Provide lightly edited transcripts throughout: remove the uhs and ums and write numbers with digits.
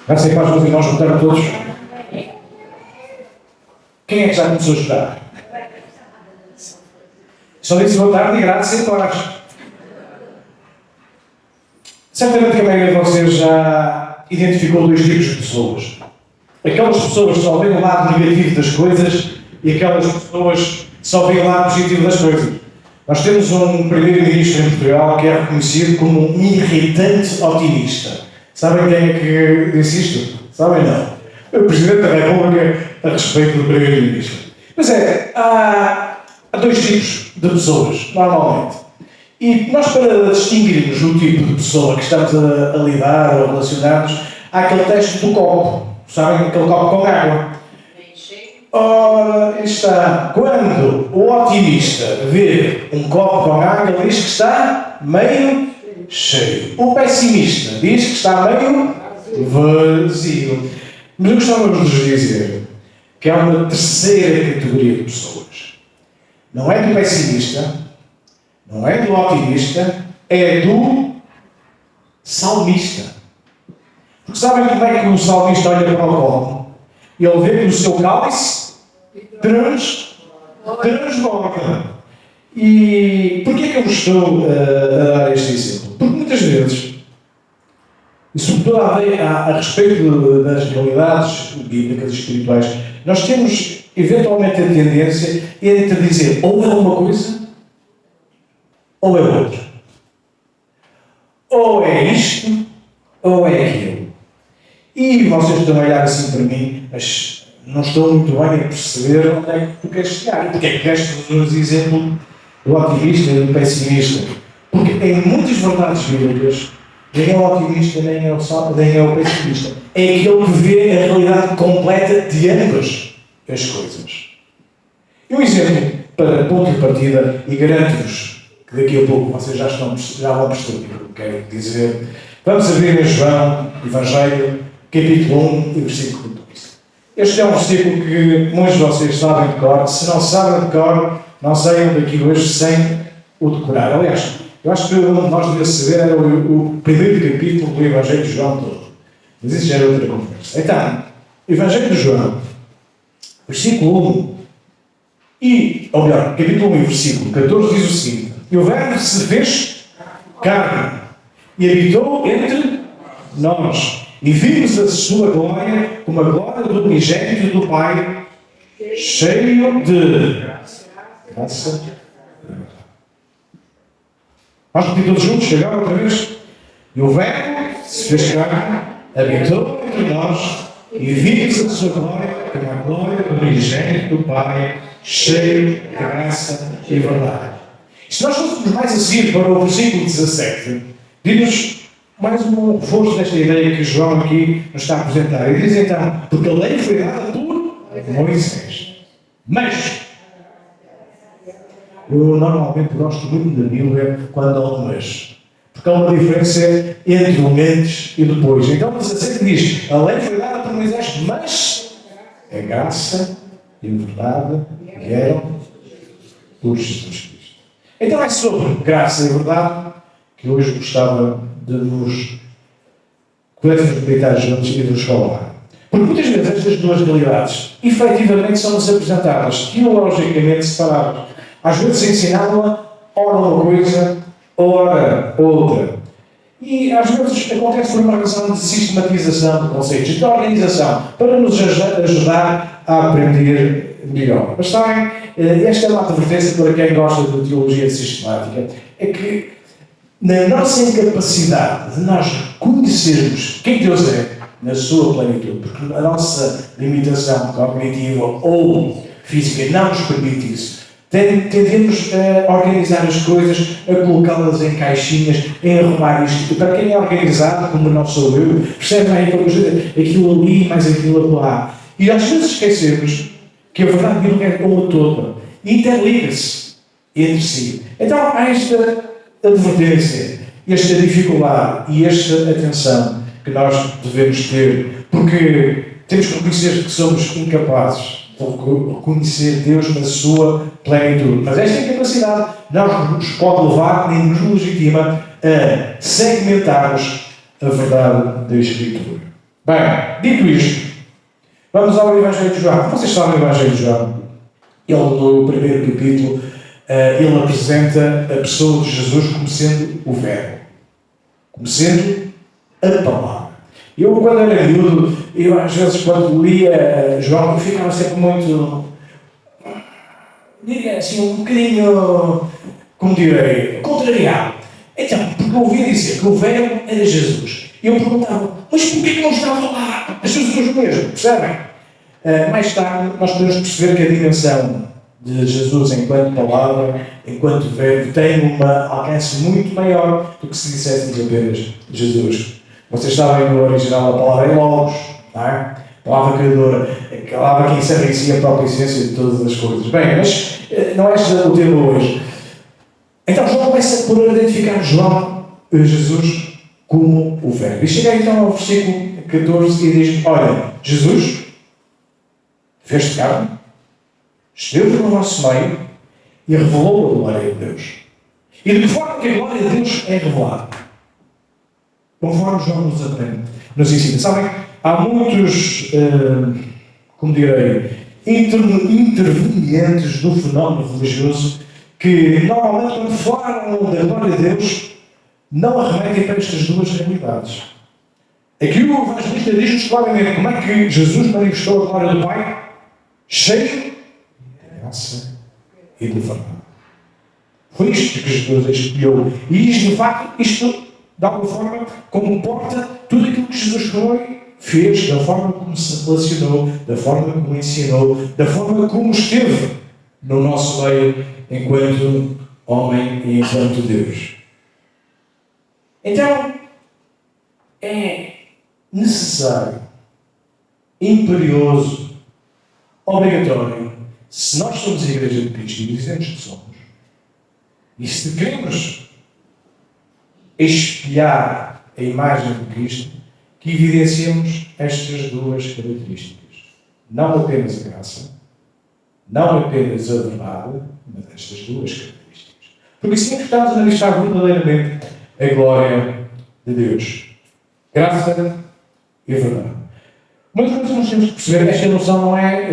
Graças a paz, meus irmãos, votaram todos. Quem é que já começou a estudar? Só disse boa tarde e graças a paz. Certamente que a maioria de vocês já identificou dois tipos de pessoas. Aquelas pessoas que só veem o lado negativo das coisas e aquelas pessoas que só veem o lado positivo das coisas. Nós temos um primeiro-ministro em Portugal que é reconhecido como um irritante otimista. Sabem quem é que disse isto? Sabem não? O Presidente da República a respeito do primeiro-ministro. Mas há dois tipos de pessoas, normalmente. E nós, para distinguirmos o tipo de pessoa que estamos a lidar ou relacionarmos, há aquele teste do copo. Sabem? Aquele copo com água. Ora, está. Quando o otimista vê um copo com água, ele diz que está meio cheio. O pessimista diz que está meio vazio. Mas eu gostava de vos dizer que há uma terceira categoria de pessoas. Não é do pessimista, não é do otimista, é do salmista. Porque sabem como é que o salmista olha para o copo? Ele vê que o seu cálice transborda. E porquê que eu estou a dar este exemplo? Porque muitas vezes, e sobretudo a respeito das realidades bíblicas e espirituais, nós temos eventualmente a tendência entre dizer ou é uma coisa ou é outra. Ou é isto ou é aquilo. E vocês estão a olhar assim para mim, mas não estou muito bem a perceber onde é que tu queres chegar. Porque é que queres-nos exemplo do otimista e do pessimista? Porque em muitas verdades bíblicas, nem é o otimista, nem é o pessimista. É aquele que vê a realidade completa de ambas as coisas. E um exemplo para ponto de partida, e garanto-vos que daqui a pouco vocês já vão perceber o que quero dizer. Vamos abrir em João, Evangelho, capítulo 1 e versículo 2. Este é um versículo que muitos de vocês sabem de cor. Se não sabem de cor, não saiam daqui hoje sem o decorar. Aliás, eu acho que nós devemos saber era o primeiro capítulo do Evangelho de João todo. Mas isso já era outra conversa. Então, Evangelho de João, versículo 1, ou melhor, capítulo 1 e versículo 14 diz o seguinte: E o Verbo se fez carne e habitou entre nós. E vimos a sua glória como a glória do unigênito do Pai, cheio de graça. Vamos repetir todos juntos, chegar outra vez. E o Verbo se fez carne, habitou entre nós, e vimos a sua glória como a glória do unigênito do Pai, cheio de graça e verdade. Se nós fôssemos mais a seguir para o versículo 17, diz-nos mais um reforço desta ideia que João aqui nos está a apresentar. Ele diz então, porque a lei foi dada por Moisés. Mas, eu normalmente gosto muito da Bíblia quando há um mas. Porque há uma diferença entre o antes e depois. Então o 17 diz, a lei foi dada por Moisés, mas a graça e a verdade vieram por Jesus Cristo. Então é sobre graça e verdade que hoje gostava de nos meditar juntos e de nos falar. Porque muitas vezes estas duas realidades efetivamente são-nos apresentadas teologicamente separadas. Às vezes ensinavam-a ora uma coisa, ora outra. E às vezes acontece por uma razão de sistematização de conceitos, de organização, para nos ajudar a aprender melhor. Mas sabem, esta é uma advertência para quem gosta de teologia sistemática, é que na nossa incapacidade de nós conhecermos quem Deus é na sua plenitude, porque a nossa limitação cognitiva ou física não nos permite isso, tendemos a organizar as coisas, a colocá-las em caixinhas, em arrumar isto. Para quem é organizado, como não sou eu, percebe aquilo ali, mais aquilo lá. E às vezes esquecemos que a verdade bíblica é uma toda. Interliga-se entre si. Então há esta advertência, esta dificuldade e esta atenção que nós devemos ter, porque temos que reconhecer que somos incapazes de reconhecer Deus na sua plenitude. Mas esta incapacidade não nos pode levar, nem nos legitima a segmentarmos a verdade da Escritura. Bem, dito isto, vamos ao Evangelho de João. Vocês sabem o Evangelho de João? Ele, no primeiro capítulo, ele apresenta a pessoa de Jesus como sendo o Verbo, como sendo a Palavra. Eu, quando era miúdo, às vezes, quando lia João, ficava sempre muito, diria assim, um bocadinho, como direi, contrariado. Então, porque eu ouvia dizer que o Verbo era Jesus. E eu perguntava, mas porquê que não estava lá a Jesus mesmo? Percebem? Mais tarde, nós podemos perceber que a dimensão de Jesus enquanto palavra, enquanto verbo, tem um alcance muito maior do que se disséssemos apenas Jesus. Vocês sabem, no original, a palavra é Logos, não é? A palavra criadora, a palavra que encerra em si a própria essência de todas as coisas. Bem, mas não é este o tema hoje. Então, João começa por identificar Jesus como o Verbo. E chega então ao versículo 14 e diz: olha, Jesus fez-se carne, esteve no nosso meio e revelou a glória de Deus. E de que forma que a glória de Deus é revelada? Conforme João nos ensina. Sabem, há muitos, como direi, intervenientes do fenómeno religioso que normalmente, quando falam da glória de Deus, não arremetem para estas duas realidades. Aqui o evangelista diz-nos claramente como é que Jesus manifestou a glória do Pai, cheio de graça e de verdade. Foi isto que Jesus escolheu. E isto, de facto, isto, de alguma forma, comporta tudo aquilo que Jesus foi, fez, da forma como se relacionou, da forma como ensinou, da forma como esteve no nosso meio, enquanto homem e enquanto Deus. Então, é necessário, imperioso, obrigatório, se nós somos a Igreja de Cristo e dizemos que somos, e se queremos espelhar a imagem de Cristo, que evidenciemos estas duas características. Não apenas a graça, não apenas a verdade, mas estas duas características. Porque assim estamos a manifestar verdadeiramente a glória de Deus. Graça e verdade. Uma das coisas que nós temos que perceber é que esta noção não é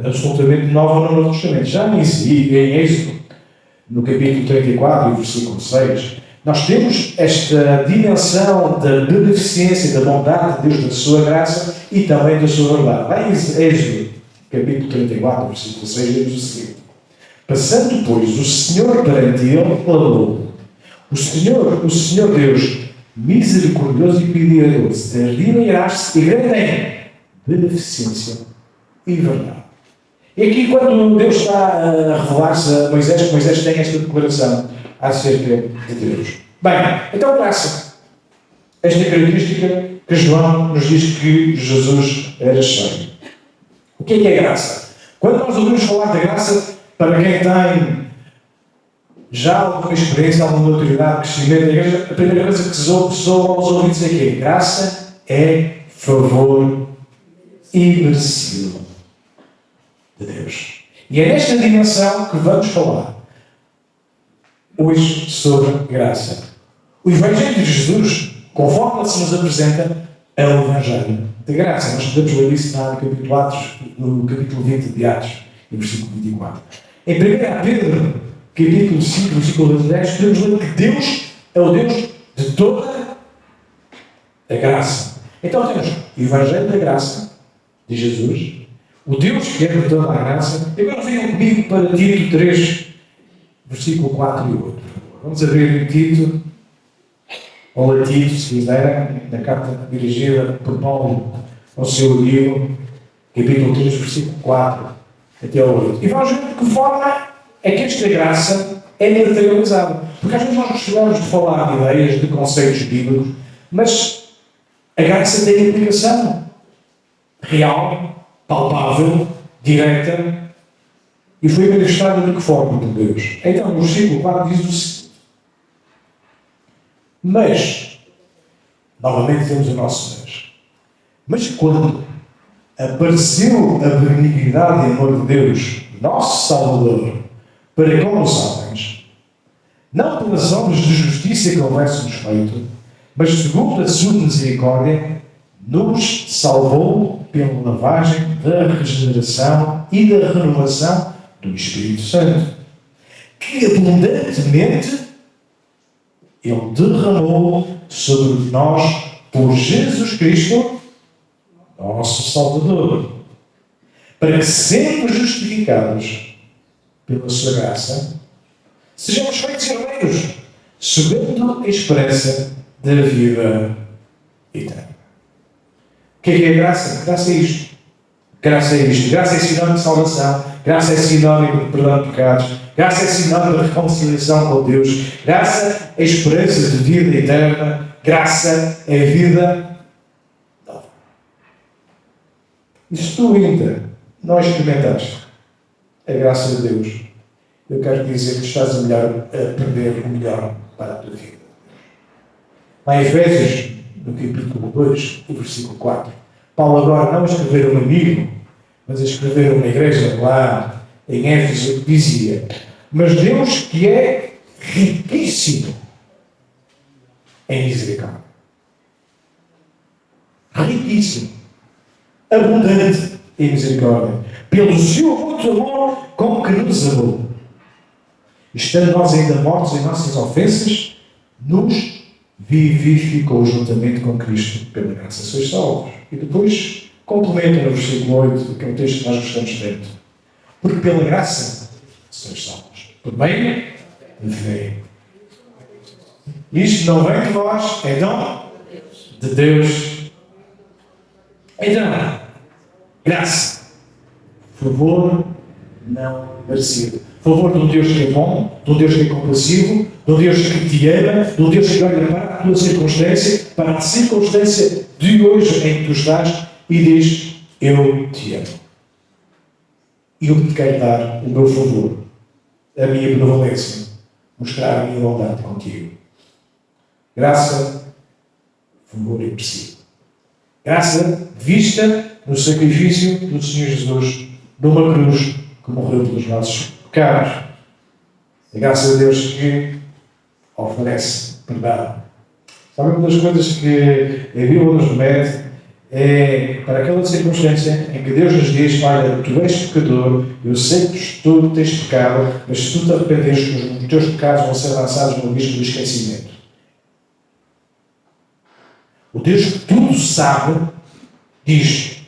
absolutamente nova no Novo Testamento. Já em Êxodo, no capítulo 34 e versículo 6, nós temos esta dimensão da beneficência, da bondade de Deus, da sua graça e também da sua verdade. Lá em Êxodo, capítulo 34, versículo 6, diz o seguinte: passando, pois, o Senhor perante ele, clamou: o Senhor Deus, misericordioso e piedoso, tardio em irar-se e grande em beneficência e verdade. E aqui, quando Deus está a revelar-se a Moisés, que Moisés tem esta declaração acerca de Deus. Bem, então graça. Esta característica que João nos diz que Jesus era cheio. O que é graça? Quando nós ouvimos falar da graça, para quem tem já alguma experiência, alguma maturidade, crescimento da igreja, a primeira coisa que soa aos ouvidos é que graça é favor imerecido de Deus. E é nesta dimensão que vamos falar hoje sobre graça. O Evangelho de Jesus, conforme ele se nos apresenta, é o Evangelho de graça. Nós podemos ler isso no capítulo 20 de Atos, no versículo 24. Em 1 Pedro, capítulo 5, versículo 10, podemos ler que Deus é o Deus de toda a graça. Então temos o Evangelho da graça de Jesus, o Deus que é de toda a graça. E agora venham comigo para Tito 3, versículo 4 e 8. Vamos abrir em Tito, ou a Tito, se quiserem, na carta dirigida por Paulo ao seu amigo, capítulo 3, versículo 4 até ao 8. E vamos ver de que forma é que esta graça é materializada. Porque às vezes nós gostamos de falar de ideias, de conceitos bíblicos, mas a graça tem implicação real, palpável, direta, e foi manifestada de que forma por Deus. Então, no versículo 4 diz o seguinte: mas, novamente temos o nosso mas quando apareceu a benignidade e amor de Deus, nosso Salvador, para com os homens, não pelas obras de justiça que houvesse-nos feito, mas segundo a sua misericórdia, nos salvou pela lavagem da regeneração e da renovação do Espírito Santo, que abundantemente Ele derramou sobre nós por Jesus Cristo, nosso Salvador, para que, sendo justificados pela sua graça, sejamos feitos herdeiros, segundo a esperança da vida eterna. O que é graça? Graça é isto. Graça é isto. Graça é sinónimo de salvação. Graça é sinónimo de perdão de pecados. Graça é sinónimo de reconciliação com Deus. Graça é esperança de vida eterna. Graça é vida nova. E se tu ainda não experimentaste a graça de Deus, eu quero dizer que estás a perder o melhor para a tua vida. Lá em Efésios, no capítulo 2, o versículo 4, Paulo agora não a escrever a um amigo, mas a escrever a uma igreja lá em Éfeso, dizia: mas Deus, que é riquíssimo em misericórdia, riquíssimo, abundante em misericórdia, pelo seu muito amor com que nos amou, estando nós ainda mortos em nossas ofensas, nos vivificou juntamente com Cristo, pela graça sois salvos. E depois complementa no versículo 8, que é um texto que nós gostamos tanto. Porque pela graça sois salvos, por meio de fé. Isto não vem de vós, é dom de Deus. Então, graça, favor não merecido. Favor de um Deus que é bom, de um Deus que é compassivo, de um Deus que te ama, de um Deus que olha para a tua circunstância, para a circunstância de hoje em que tu estás e diz: eu te amo. E eu te quero dar o meu favor, a minha benevolência, mostrar a minha bondade contigo. Graça, favor e merecido. Graça vista no sacrifício do Senhor Jesus numa cruz que morreu pelos nossos pecados. A graça de Deus que oferece perdão. Sabe, uma das coisas que a Bíblia nos remete é para aquela circunstância em que Deus nos diz: olha, tu és pecador, eu sei que tu tens pecado, mas se tu te arrependeres, os teus pecados vão ser lançados no abismo do esquecimento. O Deus que tudo sabe diz: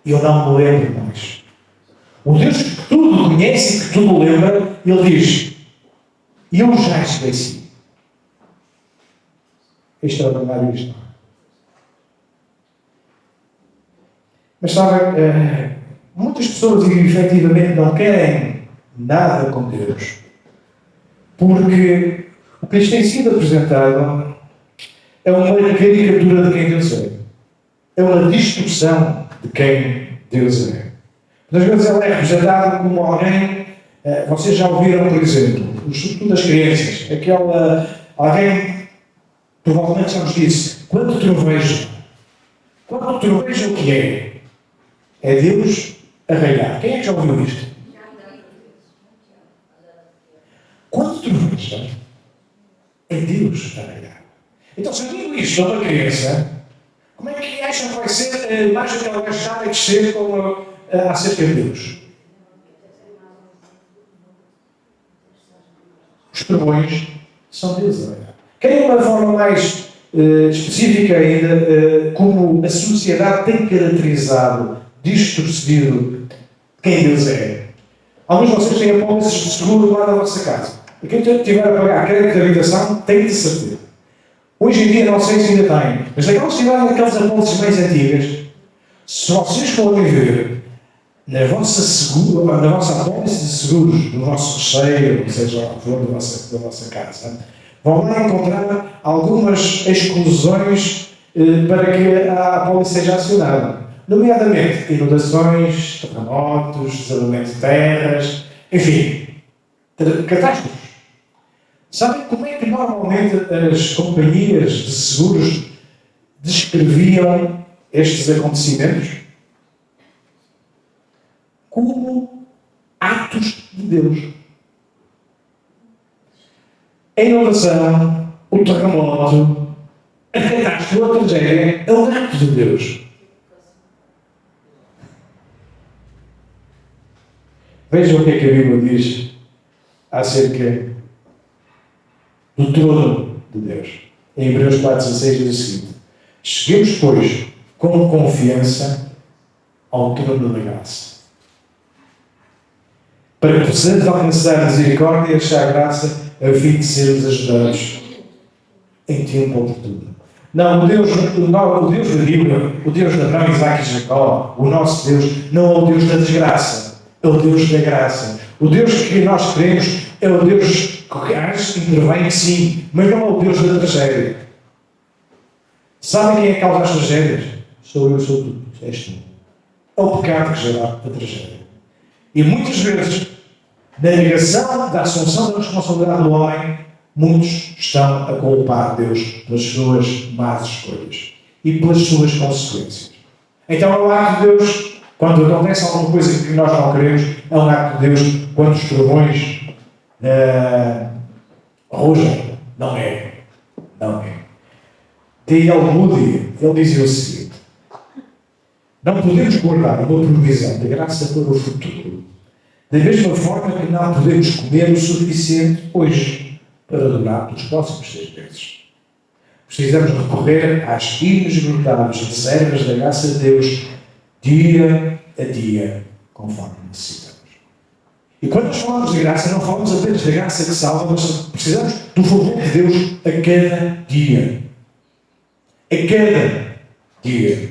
eu não me lembro mais. O Deus que tudo conhece e que tudo lembra, Ele diz: eu já esqueci. É extraordinário isto. Mas sabe, muitas pessoas efetivamente não querem nada com Deus, porque o que lhes tem sido apresentado é uma caricatura de quem Deus é. É uma distorção de quem Deus é. Muitas vezes ele é representado como alguém, vocês já ouviram, por exemplo, sobretudo das crianças, alguém provavelmente já nos disse: quando troveja o que é? É Deus a raiar. Quem é que já ouviu isto? Quando troveja, é Deus a raiar. Então, se eu digo isto a uma criança, como é que acham que vai ser a imagem que ela vai estar a descer acerca de Deus? Os trovões são Deus a raiar. Querem uma forma mais específica ainda, como a sociedade tem caracterizado, distorcido quem Deus é. Alguns de vocês têm apólices de seguro lá na vossa casa. E quem tiver a pagar crédito de habitação tem de certeza. Hoje em dia não sei se ainda têm, mas daqueles que tiveram aquelas apólices mais antigas, se vocês forem ver na vossa apólice de seguros, do vosso recheio, ou seja, o valor da vossa casa, vão lá encontrar algumas exclusões para que a apólice seja acionada. Nomeadamente inundações, terremotos, desabamento de terras, enfim, catástrofes. Sabem como é que normalmente as companhias de seguros descreviam estes acontecimentos? Como atos de Deus. A inundação, o terremoto, a catástrofe, a tragédia, é um ato de Deus. Vejam o que é que a Bíblia diz acerca do trono de Deus. Em Hebreus 4,16 diz o seguinte: cheguemos, pois, com confiança ao trono da graça, para que possamos alcançar misericórdia e achar graça, a fim de sermos ajudados em tempo oportuno. Não, o Deus da Bíblia, o Deus de Abraão, Isaac e Jacó, o nosso Deus, não é o Deus da desgraça, é o Deus da graça. O Deus que nós queremos é o Deus que age, intervém, sim, mas não é o Deus da tragédia. Sabem quem é que causa as tragédias? Sou eu, sou tu, és tu. É o pecado que gera a tragédia. E muitas vezes, na negação da assunção da responsabilidade do homem, muitos estão a culpar Deus pelas suas más escolhas e pelas suas consequências. Então é um ato de Deus quando acontece alguma coisa que nós não queremos, é um ato de Deus quando os trovões rugem. Não é. Não é. D.L. Moody, ele dizia o seguinte: não podemos guardar uma provisão de graça para o futuro, da mesma forma que não podemos comer o suficiente hoje para durar os próximos 6 meses. Precisamos recorrer às inesgotáveis reservas da graça de Deus, dia a dia, conforme necessitamos. E quando nós falamos de graça, não falamos apenas da graça que salva, mas precisamos do favor de Deus a cada dia. A cada dia.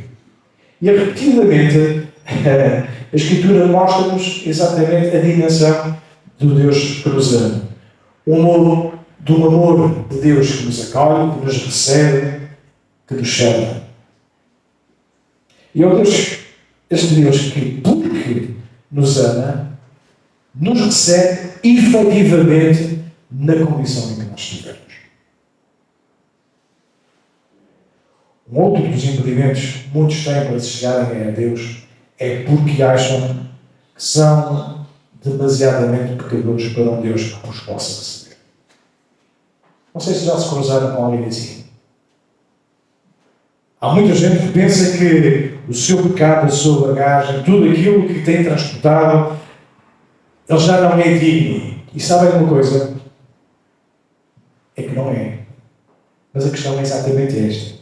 E repetidamente, a Escritura mostra-nos exatamente a dimensão do Deus que nos ama. Do amor de Deus que nos acolhe, que nos recebe, que nos chama. E é este Deus que, porque nos ama, nos recebe efetivamente na condição em que nós estivermos. Um outro dos impedimentos que muitos têm para se chegarem a Deus é porque acham que são demasiadamente pecadores para um Deus que os possa receber. Não sei se já se cruzaram com alguém assim. Há muita gente que pensa que o seu pecado, a sua bagagem, tudo aquilo que tem transportado, ele já não é digno. E sabem uma coisa? É que não é. Mas a questão é exatamente esta.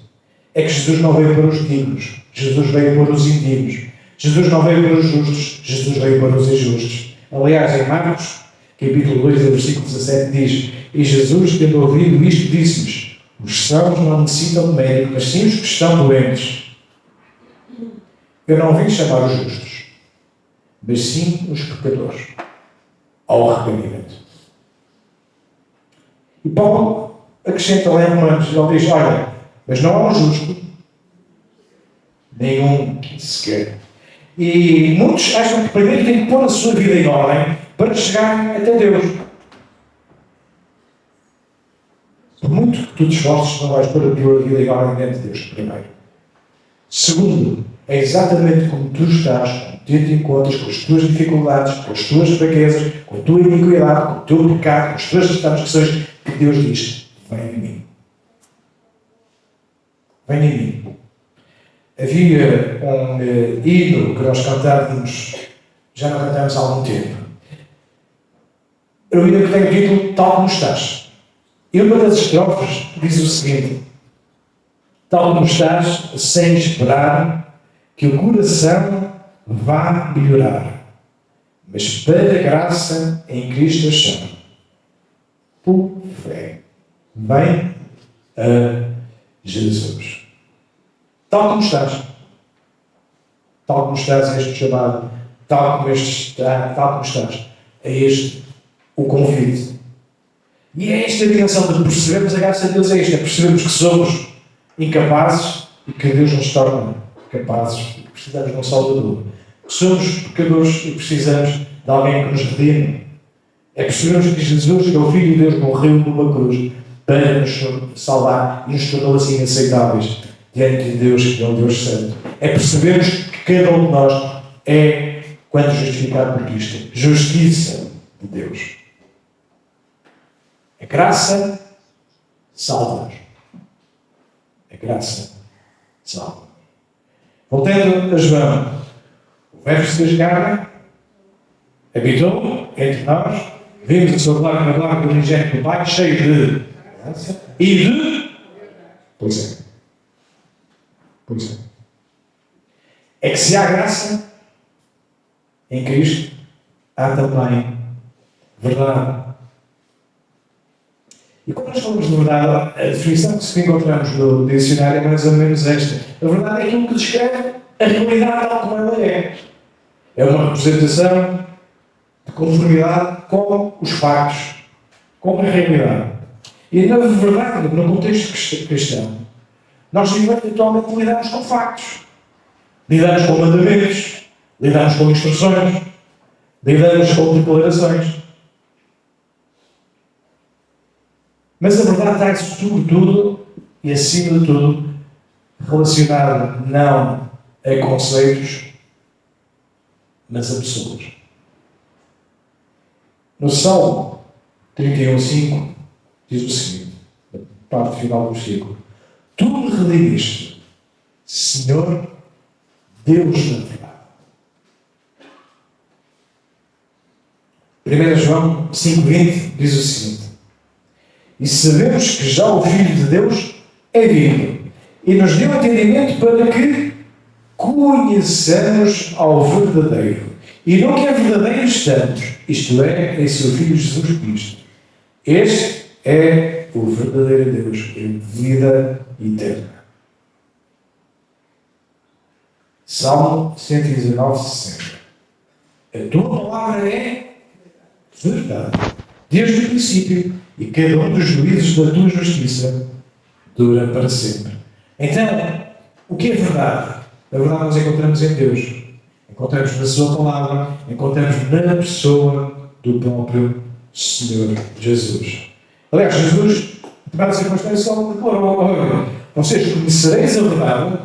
É que Jesus não veio para os dignos. Jesus veio para os indignos. Jesus não veio para os justos. Jesus veio para os injustos. Aliás, em Marcos, capítulo 2, versículo 17, diz: e Jesus, tendo ouvido isto, disse-nos: os sãos não necessitam de médico, mas sim os que estão doentes. Eu não vim chamar os justos, mas sim os pecadores ao arrependimento. E Paulo acrescenta lá em Romanos, ele diz: olha, mas não há um justo, nenhum sequer. E muitos acham que primeiro têm que pôr a sua vida em ordem para chegar até Deus. Por muito que tu te esforces, não vais pôr a tua vida em ordem diante de Deus, primeiro. Segundo, é exatamente como tu estás, como tu te encontras, com as tuas dificuldades, com as tuas fraquezas, com a tua iniquidade, com o teu pecado, com as tuas transgressões, que Deus diz: vem em mim. Vem em mim. Havia um hino que nós cantávamos, já não cantamos há algum tempo. Era um hino que tem o título Tal Como Estás. E uma das estrofes diz o seguinte: tal como estás, sem esperar que o coração vá melhorar, mas para graça em Cristo achar, por fé, vem a Jesus. Tal como estás. Tal como estás, este chamado. Tal como estás. É este o convite. E é esta a dimensão de percebermos a graça de Deus. É esta. É percebermos que somos incapazes e que Deus nos torna capazes e que precisamos de um Salvador. Que somos pecadores e precisamos de alguém que nos redime. É percebermos que Jesus, que é o Filho de Deus, morreu numa cruz para nos salvar e nos tornou assim aceitáveis diante de Deus, que é o Deus Santo. É percebermos que cada um de nós é, quando justificado por Cristo, justiça de Deus. A graça salva-nos. A graça salva. Voltando a João, o verbo se desgarra habitou entre nós, vimos a sua glória na glória do unigênito do Pai, cheio de graça e de... Pois é. Pois é. É que se há graça em Cristo, há também verdade. E quando nós falamos de verdade, a definição que encontramos no dicionário é mais ou menos esta. A verdade é aquilo que descreve a realidade tal como ela é. É uma representação de conformidade com os factos, com a realidade. E na verdade, no contexto cristão, nós atualmente lidamos com factos. Lidamos com mandamentos, lidamos com instruções, lidamos com declarações. Mas a verdade está sobretudo e acima de tudo relacionada não a conceitos, mas a pessoas. No Salmo 31:5 diz o seguinte, a parte final do versículo: Tu me redimiste, Senhor, Deus da verdade. 1 João 5:20 diz o seguinte: E sabemos que já o Filho de Deus é vivo e nos deu entendimento para que conheçamos ao verdadeiro. E no que é verdadeiro estamos, isto é, em seu Filho Jesus Cristo. Este é o verdadeiro Deus, em vida eterna. Salmo 119:60. A tua palavra é verdade, desde o princípio, e cada um dos juízos da tua justiça dura para sempre. Então, o que é verdade? A verdade nós encontramos em Deus. Encontramos na sua palavra, encontramos na pessoa do próprio Senhor Jesus. Aliás, Jesus, em várias circunstâncias, só declarou: vocês conhecereis a verdade.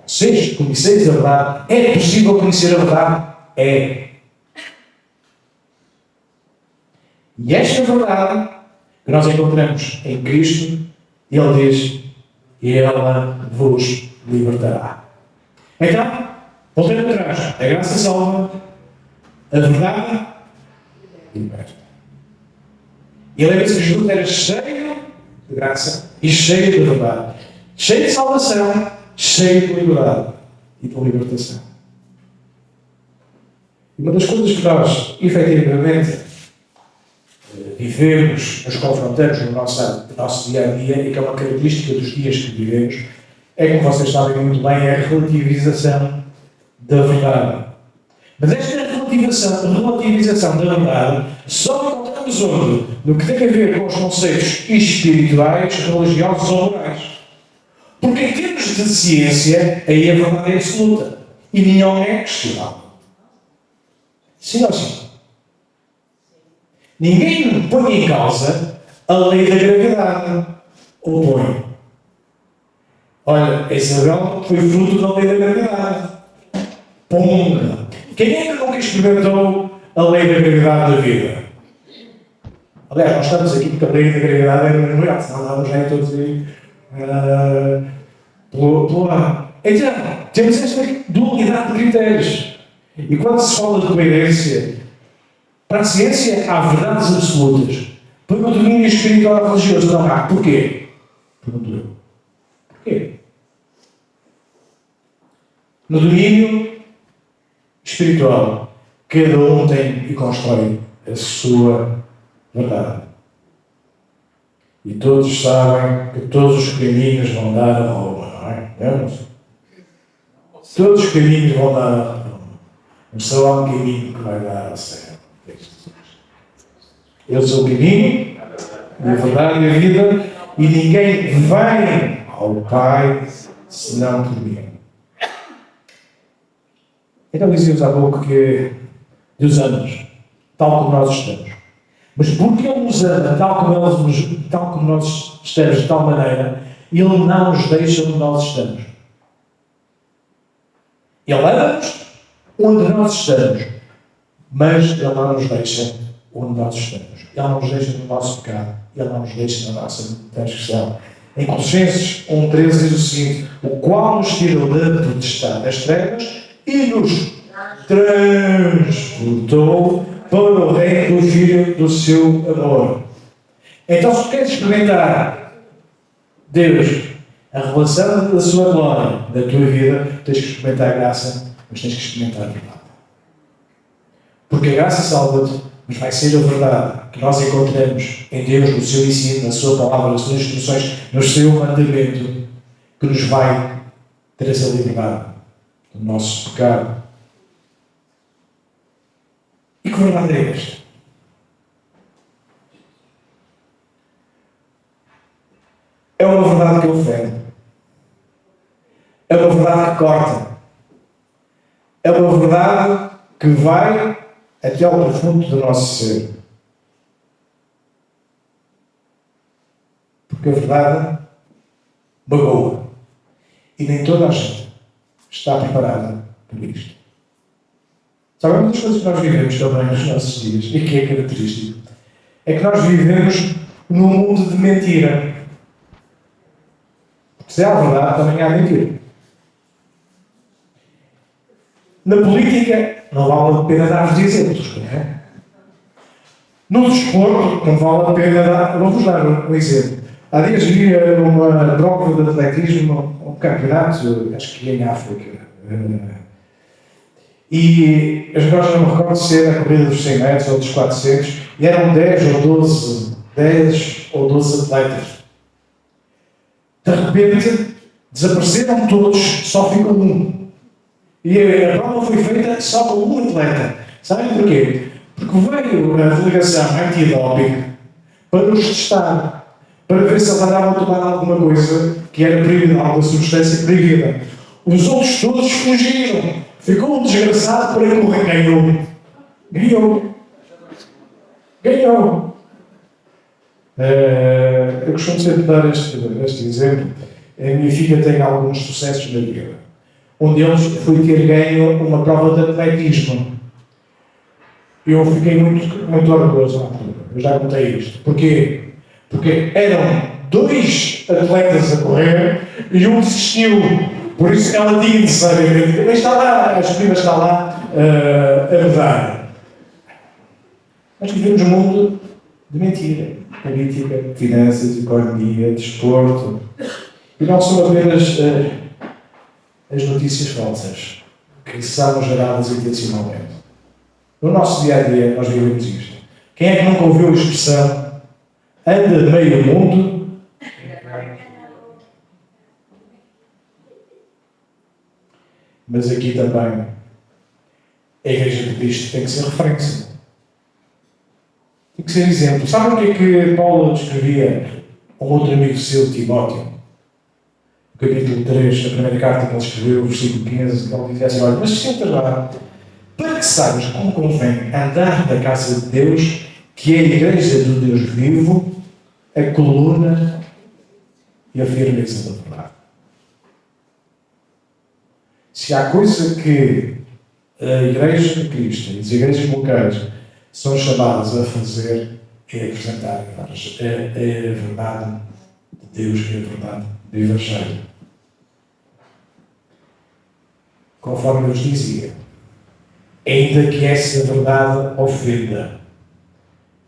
Vocês conheceis a verdade. É possível conhecer a verdade? É. E esta verdade que nós encontramos em Cristo, Ele diz: e ela vos libertará. Então, voltando atrás, a graça salva, a verdade liberta. E lembra-se que Jesus era cheio de graça e cheio de verdade, cheio de salvação, cheio de liberdade e de libertação. E uma das coisas que nós, efetivamente, vivemos, nos confrontamos no nosso dia a dia, e que é uma característica dos dias que vivemos, é, como vocês sabem muito bem, é a relativização da verdade. Mas esta relativização da verdade só encontramos onde? No que tem a ver com os conceitos espirituais, religiosos ou morais. Porque em termos de ciência, aí a verdade é absoluta e não é questionável. Sim ou sim? Ninguém põe em causa a lei da gravidade. Ou põe? Olha, Isabel foi fruto da lei da gravidade. Ponga. Quem é que nunca experimentou a lei da gravidade da vida? Aliás, nós estamos aqui porque a lei da gravidade é mesmo real, senão dávamos já todos aí pelo ar. Então, temos esta dualidade de critérios. E quando se fala de coerência, para a ciência há verdades absolutas. Para o domínio espiritual e religioso não há. Porquê? Pergunto eu. Porquê? No domínio espiritual, cada um tem e constrói a sua verdade. E todos sabem que todos os caminhos vão dar a Roma, não é? Vemos? Todos os caminhos vão dar a Roma. Mas só há um caminho que vai dar ao céu. Eu sou o caminho, a verdade e a vida, e ninguém vem ao Pai senão por mim. Então dizíamos há pouco que Deus ama-nos, tal como nós estamos. Mas porque Ele nos ama tal como nós estamos, de tal maneira, Ele não nos deixa onde nós estamos. Ele ama-nos onde nós estamos, mas Ele não nos deixa onde nós estamos. Ele não nos deixa no nosso pecado. Ele não nos deixa na nossa transgressão. Em Colossenses 1:13 diz o seguinte: o qual nos tirou da potestade das trevas e nos transportou para o reino do Filho do seu amor. Então, se queres experimentar Deus, a revelação da sua glória, da tua vida, tens que experimentar a graça, mas tens que experimentar a verdade. Porque a graça salva-te, mas vai ser a verdade que nós encontramos em Deus, no seu ensino, na sua palavra, nas suas instruções, no seu mandamento, que nos vai ter essa liberdade do nosso pecado. E que verdade é esta? É uma verdade que ofende. É uma verdade que corta. É uma verdade que vai até ao profundo do nosso ser. Porque a verdade magoa. E nem toda a gente está preparada para isto. Sabe, uma das coisas que nós vivemos também nos nossos dias, e que é característico, é que nós vivemos num mundo de mentira. Se há verdade, também há mentira. Na política, não vale a pena dar-vos exemplos, não é? No desporto, não vale a pena dar. Vou-vos dar um exemplo. Há dias vi uma prova de atletismo, um campeonato, acho que em África. E agora não me recordo se era a corrida dos 100 metros ou dos 400, e eram 10 ou 12 atletas. De repente, desapareceram todos, só ficou um. E a prova foi feita só com um atleta. Sabem porquê? Porque veio a delegação antidoping para os testar, para ver se eles andavam a tomar alguma coisa que era proibida, alguma substância proibida. Os outros todos fugiram. Ficou um desgraçado para correr. Ganhou. Eu costumo sempre dar este exemplo. A minha filha tem alguns sucessos na vida. Um deles foi ter ganho uma prova de atletismo. Eu fiquei muito orgulhoso na altura. Eu já contei isto. Porquê? Porque eram 2 atletas a correr e um desistiu. Por isso ela tinha necessariamente. Mas está lá, a escriba está lá a medalha. Nós vivemos um mundo de mentira. Política, finanças, economia, desporto. E não são apenas as notícias falsas que são geradas intencionalmente. No nosso dia a dia, nós vivemos isto. Quem é que nunca ouviu a expressão anda meio mundo? Mas aqui também a Igreja de Cristo tem que ser referência. Tem que ser exemplo. Sabem o que é que Paulo escrevia a um outro amigo seu, Timóteo? No capítulo 3, da primeira carta que ele escreveu, o versículo 15, ele dizia assim: olha, mas senta lá, para que saibas como convém andar na casa de Deus, que é a igreja do Deus vivo, a coluna e a firmeza da verdade. Se há coisa que a Igreja de Cristo e as igrejas locais são chamadas a fazer, é apresentar a verdade de Deus e a verdade do Evangelho. Conforme eu vos dizia, ainda que essa verdade ofenda,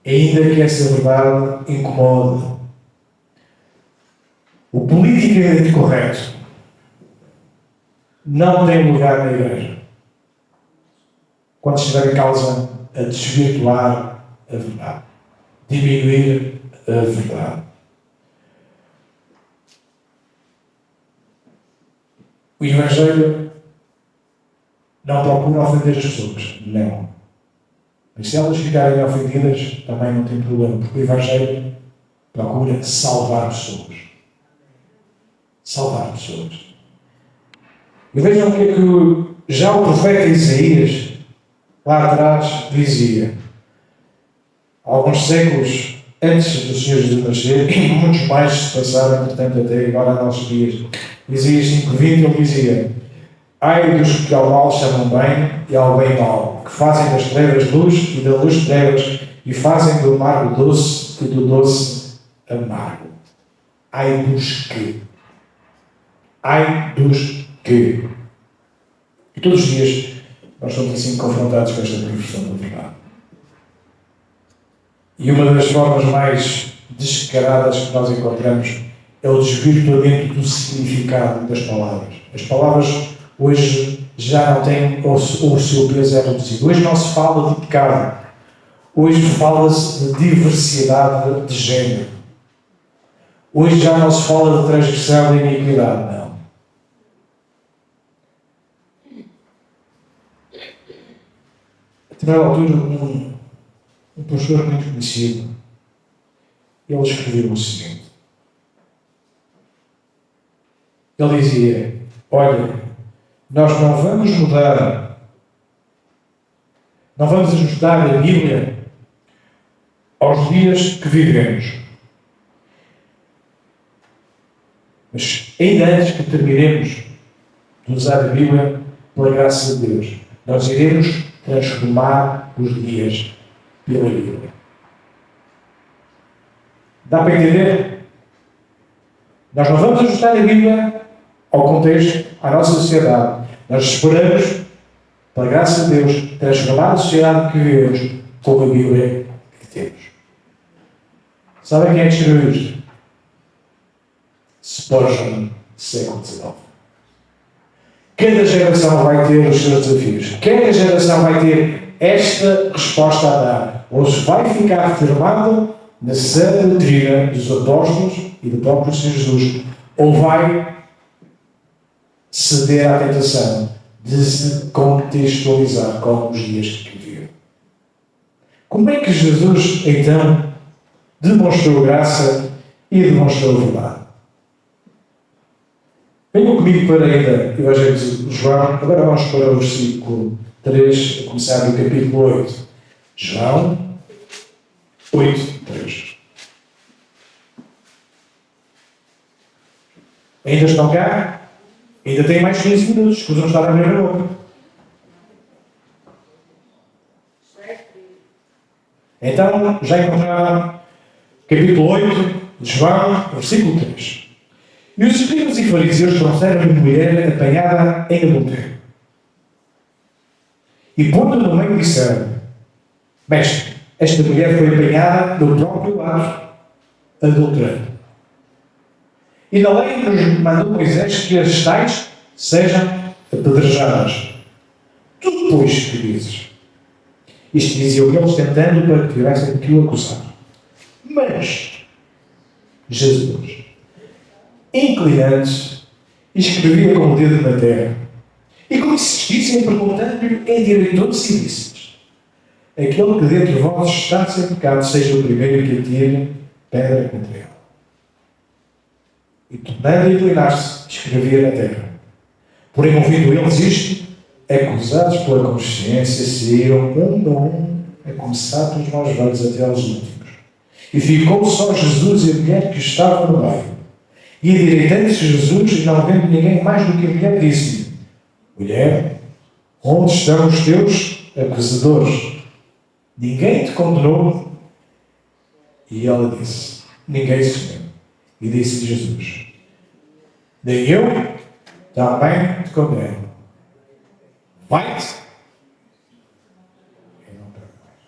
ainda que essa verdade incomode, o politicamente correto não tem lugar na Igreja quando estiver em causa a desvirtuar a verdade, diminuir a verdade. O Evangelho não procura ofender as pessoas, não. Mas se elas ficarem ofendidas, também não tem problema, porque o Evangelho procura salvar pessoas. Salvar pessoas. E vejam o que é que já o profeta Isaías, lá atrás, dizia. Alguns séculos antes do Senhor Jesus nascer, e muitos mais se passaram, entretanto, até agora a nossos dias. Isaías 5:20, ele dizia: ai dos que ao mal chamam bem e ao bem mal, que fazem das trevas luz e da luz trevas, e fazem do amargo doce e do doce amargo. Ai dos que. Ai dos que. E todos os dias nós somos assim confrontados com esta perversão da verdade. E uma das formas mais descaradas que nós encontramos é o desvirtuamento do significado das palavras. As palavras hoje já não têm o seu peso é reduzido. Hoje não se fala de pecado. Hoje fala-se de diversidade de género. Hoje já não se fala de transgressão e iniquidade, não. A determinada altura, um pastor muito conhecido, ele escreveu o seguinte. Ele dizia, olha, nós não vamos mudar, não vamos ajustar a Bíblia aos dias que vivemos. Mas ainda antes que terminemos de usar a Bíblia, pela graça de Deus, nós iremos transformar os dias pela Bíblia. Dá para entender? Nós não vamos ajustar a Bíblia ao contexto, à nossa sociedade. Nós esperamos, pela graça de Deus, transformar a sociedade que vivemos com a Bíblia que temos. Sabem quem é que escreveu isto? Spurgeon, século XIX. Cada geração vai ter os seus desafios. Cada geração vai ter esta resposta a dar. Ou se vai ficar firmado na sã doutrina dos apóstolos e do próprio Senhor Jesus, ou vai ceder à tentação de se contextualizar com os dias que vive. Como é que Jesus, então, demonstrou graça e demonstrou verdade? Venham comigo para ainda o Evangelho de João. Agora vamos para o versículo 3, a começar do capítulo 8. João 8, 3. Ainda estão cá? Ainda têm mais 15 minutos. Escusam estar a abrir a boca. Então, já encontraram capítulo 8 de João, versículo 3. E os escribas e fariseus trouxeram uma mulher apanhada em adultério. E pondo no meio disseram, Mestre, esta mulher foi apanhada no próprio ato adulterando. E na lei nos mandou Moisés que as tais sejam apedrejadas. Tu, pois, que dizes? Isto diziam eles tentando para que tivessem de que o acusar. Mas Jesus, inclinando-se, escrevia com o dedo na terra. E como insistissem, perguntando-lhe, endireitou-se e disse: aquele que dentre vós está sem pecado, seja o primeiro que atire pedra contra ele. E tornando a inclinar-se, escrevia na terra. Porém, ouvindo eles isto, acusados pela consciência, saíram um a um, a começar pelos mais velhos até aos últimos. E ficou só Jesus e a mulher que estava no meio. E endireitando-se Jesus, e não vendo ninguém mais do que a mulher, disse-lhe: mulher, onde estão os teus acusadores? Ninguém te condenou? E ela disse: ninguém, Senhor. E disse Jesus: nem eu também te condeno. Vai-te. E não pego mais.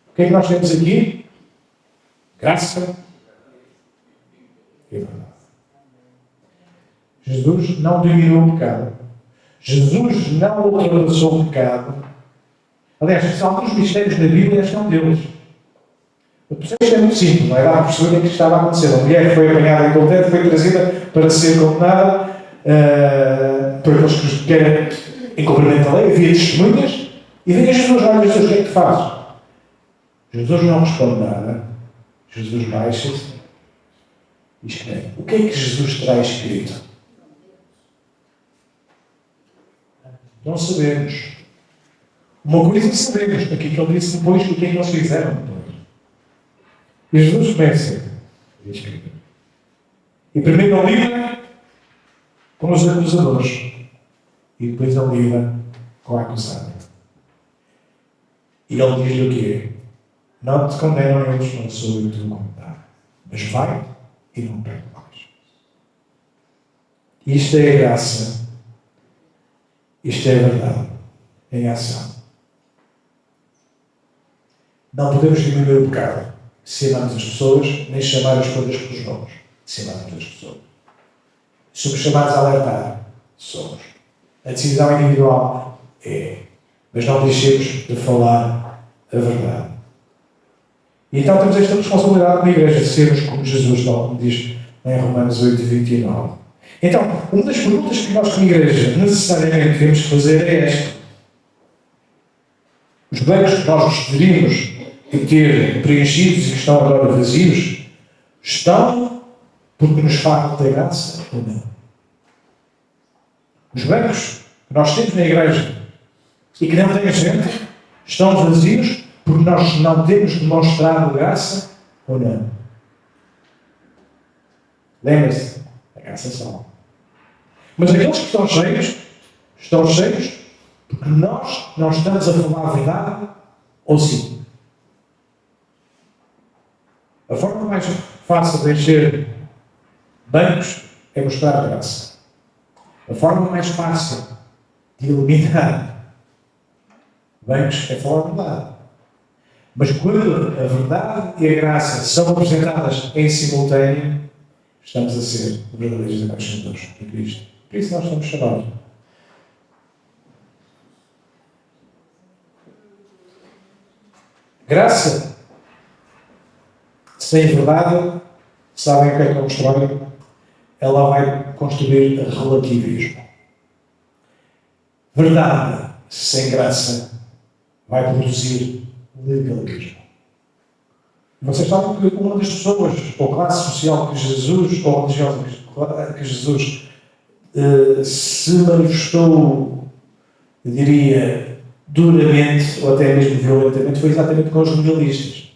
O que é que nós temos aqui? Graça e verdade. Jesus não dominou o pecado. Jesus não ultrapassou o pecado. Aliás, alguns mistérios da Bíblia estão deles. O processo é muito simples, não é? Dá para perceber o que estava a acontecer. A mulher foi apanhada em adultério, foi trazida para ser condenada por aqueles que querem incumprimento da lei. Havia testemunhas e vem Jesus: olha, Jesus, o que é que tu fazes? Jesus não responde nada. Jesus baixa-se e escreve. O que é que Jesus terá escrito? Não sabemos. Uma coisa sabemos, aqui que ele disse depois, o que é que eles fizeram depois. E Jesus começa a escrever. E primeiro ele lida com os acusadores. E depois ele lida com a acusada. E ele diz-lhe o quê? Não te condenam eles, não sou eu que te vou condenar. Mas vai e não perde mais. Isto é a graça. Isto é a verdade. em ação. Não podemos diminuir o pecado se amamos as pessoas, nem chamar as coisas pelos nomes, se amamos as pessoas. Somos chamados a alertar. Somos. A decisão individual é. Mas não deixemos de falar a verdade. E então temos esta responsabilidade como igreja de sermos como Jesus, como diz em Romanos 8:29. Então, uma das perguntas que nós como igreja necessariamente devemos fazer é esta. Os bancos que nós gostaríamos de ter preenchidos e que estão agora vazios, estão porque nos falta graça ou não? Os bancos que nós temos na igreja e que não têm gente, estão vazios porque nós não temos demonstrado graça ou não? Lembre-se, a graça é só. Mas aqueles que estão cheios porque nós não estamos a falar a verdade ou sim? A forma mais fácil de encher bancos é mostrar graça. A forma mais fácil de eliminar bancos é falar a verdade. Mas quando a verdade e a graça são apresentadas em simultâneo, estamos a ser verdadeiros embaixadores de Cristo. Por isso nós estamos chamados. Graça sem verdade, sabem o que é que ela constrói? Ela vai construir relativismo. Verdade sem graça vai produzir legalismo. Vocês sabem que uma das pessoas, ou classe social que Jesus, ou religiosa que Jesus se manifestou, eu diria, duramente, ou até mesmo violentamente, foi exatamente com os legalistas,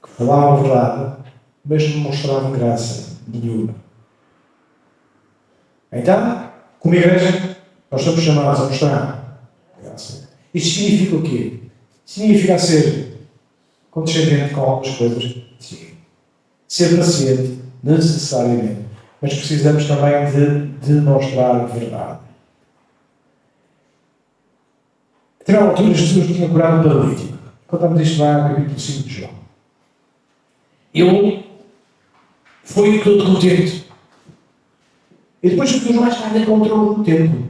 que falavam a verdade, mas não mostravam graça nenhuma. Então, como igreja, nós estamos chamados a mostrar graça. Isto significa o quê? Significa ser condescendente com algumas coisas? Sim. Ser paciente, necessariamente. Mas precisamos também de demonstrar a verdade. Até à altura, Jesus tinha curado um paralítico. Contamos isto lá no capítulo 5 de João. Ele foi todo contente. E depois Jesus mais tarde encontrou no templo.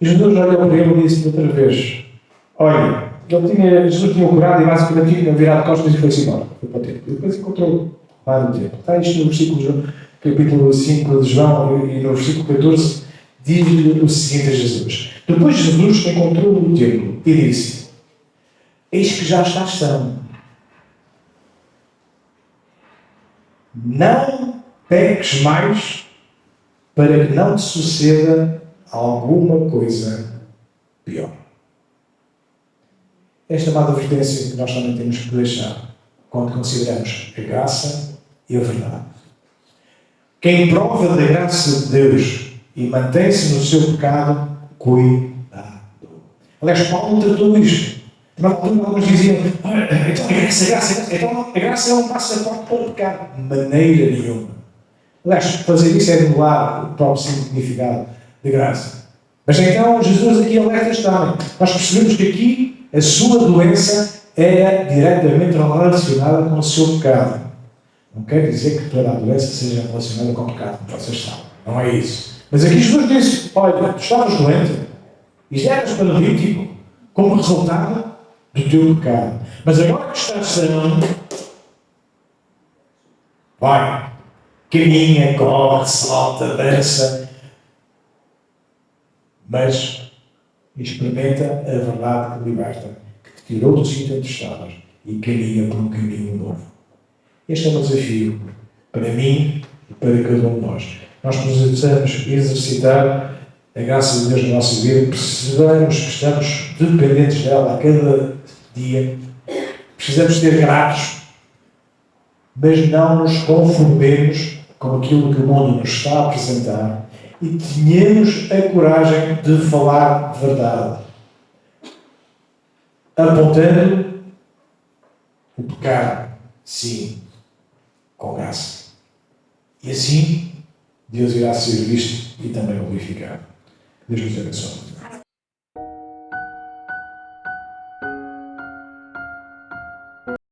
E Jesus olhou para ele e disse outra vez: olha, Jesus tinha curado e basicamente tinha virado costas e foi-se embora. Foi para o templo. E depois encontrou lá no templo. Está isto no versículo, capítulo 5 de João e no versículo 14 diz-lhe o seguinte a Jesus. Depois Jesus encontrou-o no templo e disse: eis que já estás são. Não peques mais para que não te suceda alguma coisa pior. Esta é uma advertência que nós também temos que deixar quando consideramos a graça e a verdade. Quem prova da graça de Deus e mantém-se no seu pecado, cuidado. Aliás, Paulo tratou isto. Na altura, alguns diziam: então a graça é um passaporte para o pecado. De maneira nenhuma. Aliás, fazer isso é anular o próprio significado de graça. Mas então, Jesus aqui alerta também. Nós percebemos que aqui a sua doença é diretamente relacionada com o seu pecado. Não quer dizer que toda a doença seja relacionada com o pecado, como vocês sabem. Não é isso. Mas aqui Jesus disse: olha, tu estavas doente e já eras paralítico como resultado do teu pecado. Mas agora que estás são, vai, caminha, corre, salta, dança, mas experimenta a verdade que liberta, que te tirou do sítio onde estavas e caminha por um caminho novo. Este é um desafio para mim e para cada um de nós. Nós precisamos exercitar a graça de Deus na nossa vida, precisamos que estamos dependentes dela a cada dia, precisamos ser gratos, mas não nos conformemos com aquilo que o mundo nos está a apresentar e tenhamos a coragem de falar verdade, apontando o pecado, sim, com graça. E assim, Deus irá ser visto e também glorificado. Deus nos abençoe.